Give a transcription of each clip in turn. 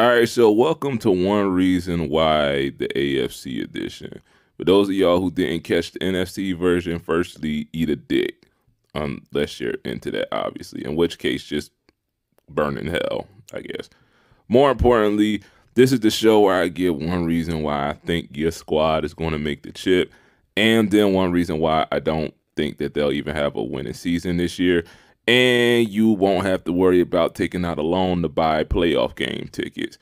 All right, so welcome to one reason why the AFC edition. For those of y'all who didn't catch the NFC version, firstly, eat a dick, unless you're into that, obviously. In which case, just burn in hell, I guess. More importantly, this is the show where I give one reason why I think your squad is going to make the chip, and then one reason why I don't think that they'll even have a winning season this year. And you won't have to worry about taking out a loan to buy playoff game tickets.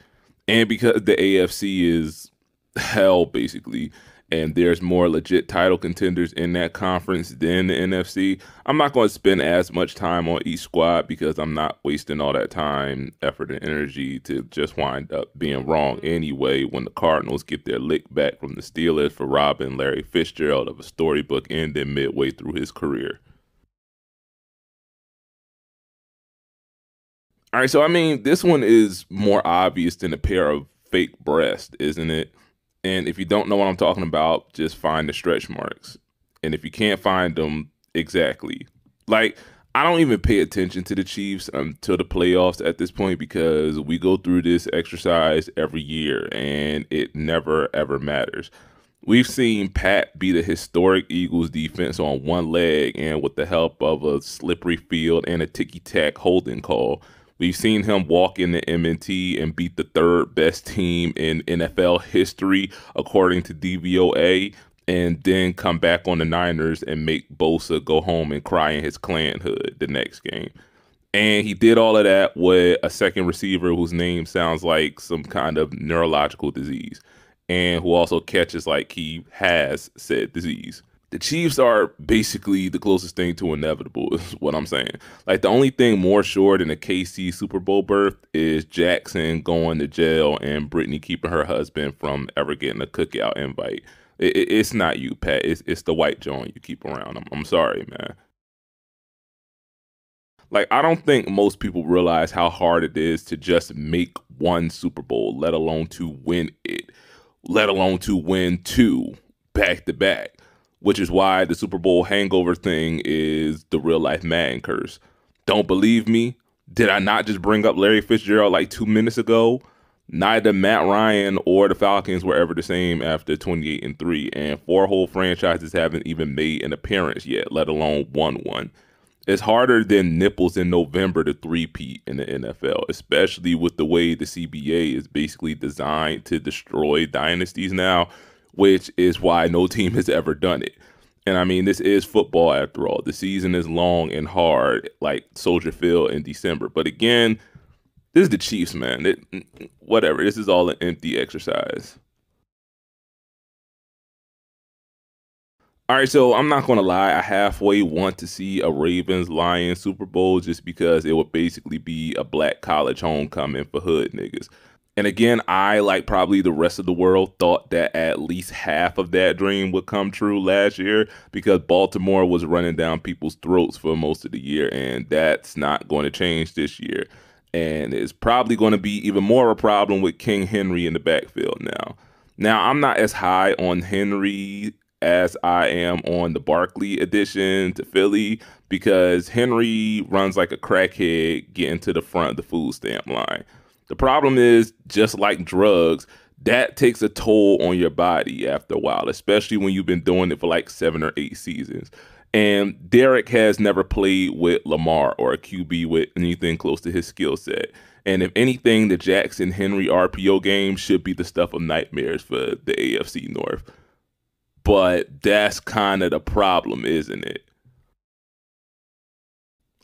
And because the AFC is hell, basically, and there's more legit title contenders in that conference than the NFC, I'm not going to spend as much time on each squad because I'm not wasting all that time, effort, and energy to just wind up being wrong anyway when the Cardinals get their lick back from the Steelers for robbing Larry Fitzgerald of a storybook ending midway through his career. All right, so I mean, this one is more obvious than a pair of fake breasts, isn't it? And if you don't know what I'm talking about, just find the stretch marks. And if you can't find them, exactly. Like, I don't even pay attention to the Chiefs until the playoffs at this point because we go through this exercise every year and it never ever matters. We've seen Pat beat a historic Eagles defense on one leg and with the help of a slippery field and a ticky-tack holding call. We've seen him walk into M&T and beat the third best team in NFL history, according to DVOA, and then come back on the Niners and make Bosa go home and cry in his clan hood the next game. And he did all of that with a second receiver whose name sounds like some kind of neurological disease and who also catches like he has said disease. The Chiefs are basically the closest thing to inevitable, is what I'm saying. Like, the only thing more sure than a KC Super Bowl berth is Jackson going to jail and Brittany keeping her husband from ever getting a cookout invite. It's not you, Pat. It's the white joint you keep around. I'm sorry, man. Like, I don't think most people realize how hard it is to just make one Super Bowl, let alone to win it, let alone to win two back to back, which is why the Super Bowl hangover thing is the real life Madden curse. Don't believe me? Did I not just bring up Larry Fitzgerald like 2 minutes ago? Neither Matt Ryan or the Falcons were ever the same after 28-3, and four whole franchises haven't even made an appearance yet, let alone won one. It's harder than nipples in November to three-peat in the NFL, especially with the way the CBA is basically designed to destroy dynasties now, which is why no team has ever done it. And I mean, this is football after all. The season is long and hard, like Soldier Field in December. But again, this is the Chiefs, man. Whatever. This is all an empty exercise. All right, so I'm not gonna lie, I halfway want to see a Ravens Lions Super Bowl just because it would basically be a black college homecoming for hood niggas. And again, I, like probably the rest of the world, thought that at least half of that dream would come true last year because Baltimore was running down people's throats for most of the year, and that's not going to change this year. And it's probably going to be even more a problem with King Henry in the backfield now. Now, I'm not as high on Henry as I am on the Barkley addition to Philly because Henry runs like a crackhead getting to the front of the food stamp line. The problem is, just like drugs, that takes a toll on your body after a while, especially when you've been doing it for like 7 or 8 seasons. And Derek has never played with Lamar or a QB with anything close to his skill set. And if anything, the Jackson Henry RPO game should be the stuff of nightmares for the AFC North. But that's kind of the problem, isn't it?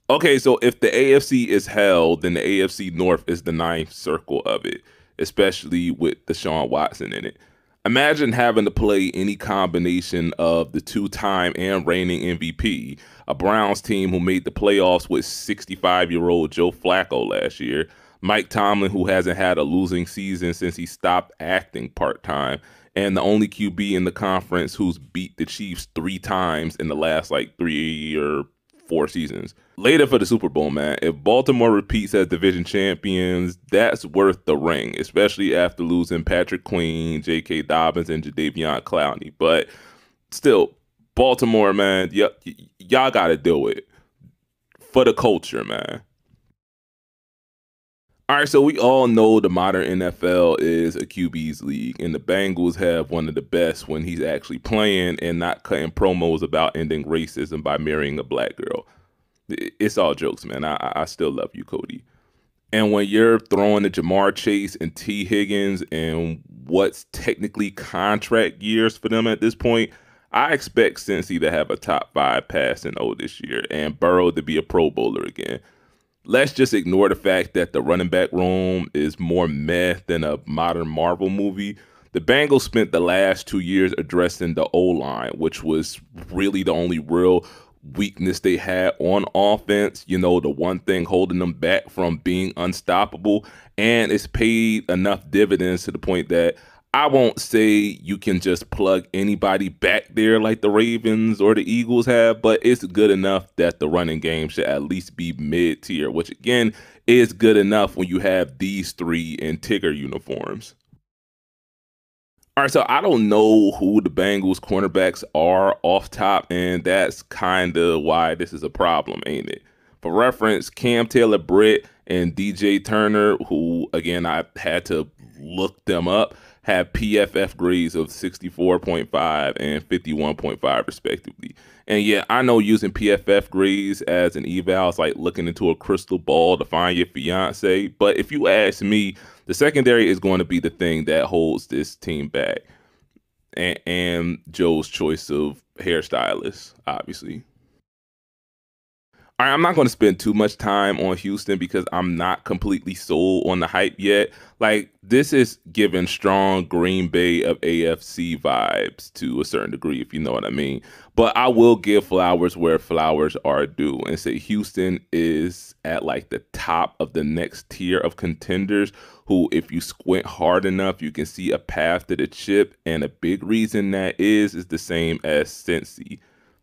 Okay, so if the AFC is hell, then the AFC North is the ninth circle of it, especially with Deshaun Watson in it. Imagine having to play any combination of the two-time and reigning MVP, a Browns team who made the playoffs with 65-year-old Joe Flacco last year, Mike Tomlin, who hasn't had a losing season since he stopped acting part-time, and the only QB in the conference who's beat the Chiefs 3 times in the last like 3 or 4 seasons. Later for the Super Bowl, man, if Baltimore repeats as division champions, that's worth the ring, especially after losing Patrick Queen, J.K. Dobbins, and Jadeveon Clowney. But still, Baltimore, man, y'all got to do it for the culture, man. All right, so we all know the modern NFL is a QB's league, and the Bengals have one of the best when he's actually playing and not cutting promos about ending racism by marrying a black girl. It's all jokes, man. I still love you, Cody. And when you're throwing the Jamar Chase and T. Higgins and what's technically contract years for them at this point, I expect Cincy to have a top 5 passing O this year and Burrow to be a Pro Bowler again. Let's just ignore the fact that the running back room is more meh than a modern Marvel movie. The Bengals spent the last 2 years addressing the O-line, which was really the only real weakness they had on offense. You know, the one thing holding them back from being unstoppable. And it's paid enough dividends to the point that I won't say you can just plug anybody back there like the Ravens or the Eagles have, but it's good enough that the running game should at least be mid-tier, which again is good enough when you have these three in Tigger uniforms. All right, so I don't know who the Bengals cornerbacks are off top, and that's kind of why this is a problem, ain't it? For reference, Cam Taylor-Britt and DJ Turner, who again I had to look them up, have PFF grades of 64.5 and 51.5 respectively. And yeah, I know using PFF grades as an eval is like looking into a crystal ball to find your fiance, but if you ask me, the secondary is going to be the thing that holds this team back. And Joe's choice of hairstylist, obviously. All right, I'm not going to spend too much time on Houston because I'm not completely sold on the hype yet. Like, this is giving strong Green Bay of AFC vibes to a certain degree, if you know what I mean. But I will give flowers where flowers are due and say Houston is at like the top of the next tier of contenders who, if you squint hard enough, you can see a path to the chip. And a big reason that is the same as Cincy.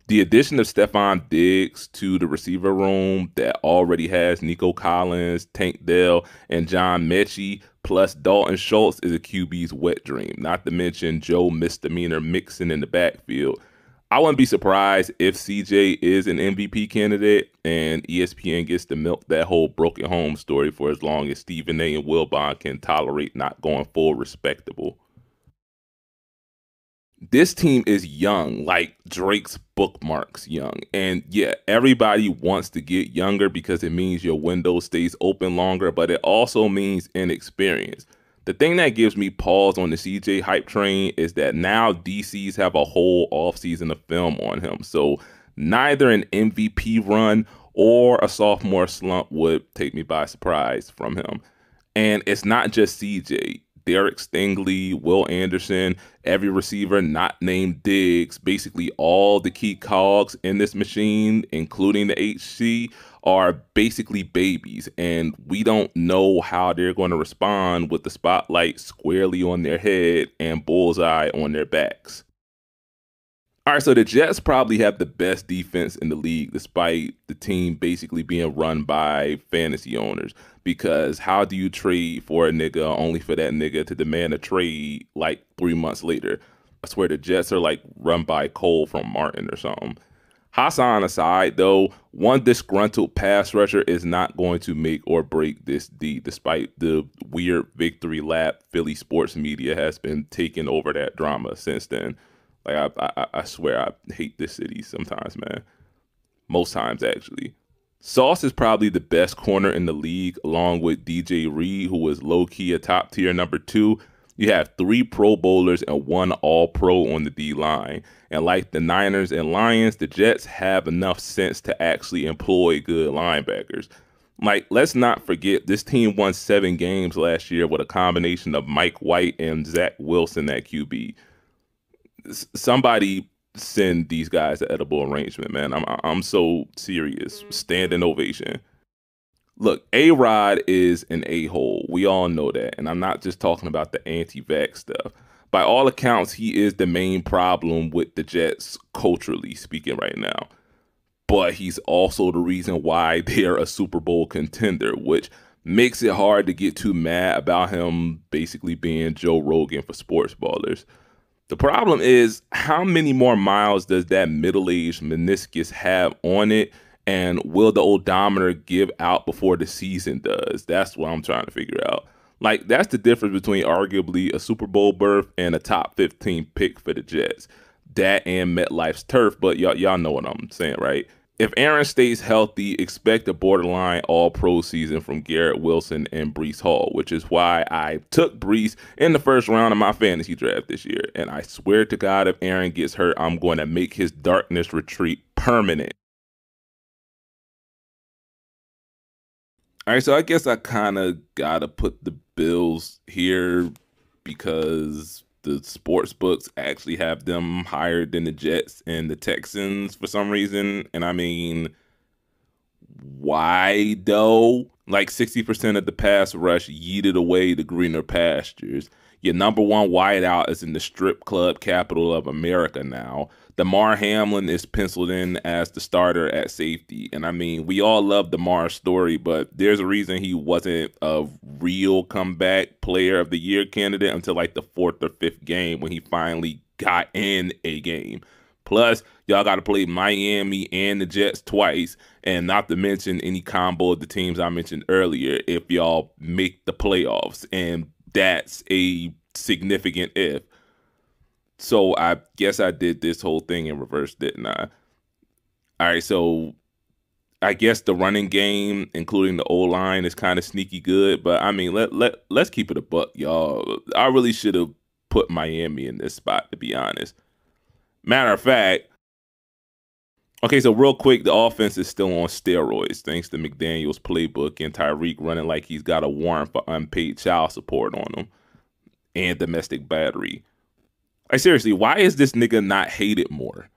The addition of Stephon Diggs to the receiver room that already has Nico Collins, Tank Dell, and John Mechie, plus Dalton Schultz is a QB's wet dream, not to mention Joe Misdemeanor Mixon in the backfield. I wouldn't be surprised if CJ is an MVP candidate and ESPN gets to milk that whole broken home story for as long as Stephen A. and Wilbon can tolerate not going full respectable. This team is young, like Drake's bookmarks young. And yeah, everybody wants to get younger because it means your window stays open longer, but it also means inexperience. The thing that gives me pause on the CJ hype train is that now DCs have a whole offseason of film on him. So neither an MVP run or a sophomore slump would take me by surprise from him. And it's not just CJ. Derek Stingley, Will Anderson, every receiver not named Diggs, basically all the key cogs in this machine, including the HC, are basically babies. And we don't know how they're going to respond with the spotlight squarely on their head and bullseye on their backs. All right, so the Jets probably have the best defense in the league, despite the team basically being run by fantasy owners. Because how do you trade for a nigga only for that nigga to demand a trade like 3 months later? I swear the Jets are like run by Cole from Martin or something. Hassan aside, though, one disgruntled pass rusher is not going to make or break this D, despite the weird victory lap Philly sports media has been taking over that drama since then. Like, I swear I hate this city sometimes, man. Most times, actually. Sauce is probably the best corner in the league, along with DJ Reed, who is low-key a top-tier number 2. You have 3 Pro Bowlers and 1 All-Pro on the D-line. And like the Niners and Lions, the Jets have enough sense to actually employ good linebackers. Like, let's not forget, this team won 7 games last year with a combination of Mike White and Zach Wilson at QB. Somebody send these guys an edible arrangement, man. I'm so serious. Standing ovation. Look, A-Rod is an a-hole. We all know that. And I'm not just talking about the anti-vax stuff. By all accounts, he is the main problem with the Jets, culturally speaking right now. But he's also the reason why they're a Super Bowl contender, which makes it hard to get too mad about him basically being Joe Rogan for sports ballers. The problem is, how many more miles does that middle-aged meniscus have on it? And will the odometer give out before the season does? That's what I'm trying to figure out. Like, that's the difference between arguably a Super Bowl berth and a top 15 pick for the Jets. That and MetLife's turf, but y'all know what I'm saying, right? If Aaron stays healthy, expect a borderline all-pro season from Garrett Wilson and Breece Hall, which is why I took Breece in the first round of my fantasy draft this year. And I swear to God, if Aaron gets hurt, I'm going to make his darkness retreat permanent. All right, so I guess I kind of got to put the Bills here because the sports books actually have them higher than the Jets and the Texans for some reason. And I mean, why though? Like 60% of the pass rush yeeted away the greener pastures. Your number one wideout is in the strip club capital of America now. Damar Hamlin is penciled in as the starter at safety. And I mean, we all love Damar's story, but there's a reason he wasn't a real comeback player of the year candidate until like the fourth or fifth game when he finally got in a game. Plus, y'all got to play Miami and the Jets twice, and not to mention any combo of the teams I mentioned earlier if y'all make the playoffs, and that's a significant if. So I guess I did this whole thing in reverse, didn't I? All right, so I guess the running game, including the O-line, is kind of sneaky good, but I mean, let's keep it a buck, y'all. I really should have put Miami in this spot, to be honest. Matter of fact, okay, so real quick, the offense is still on steroids thanks to McDaniel's playbook and Tyreek running like he's got a warrant for unpaid child support on him and domestic battery. Like, seriously, why is this nigga not hated more?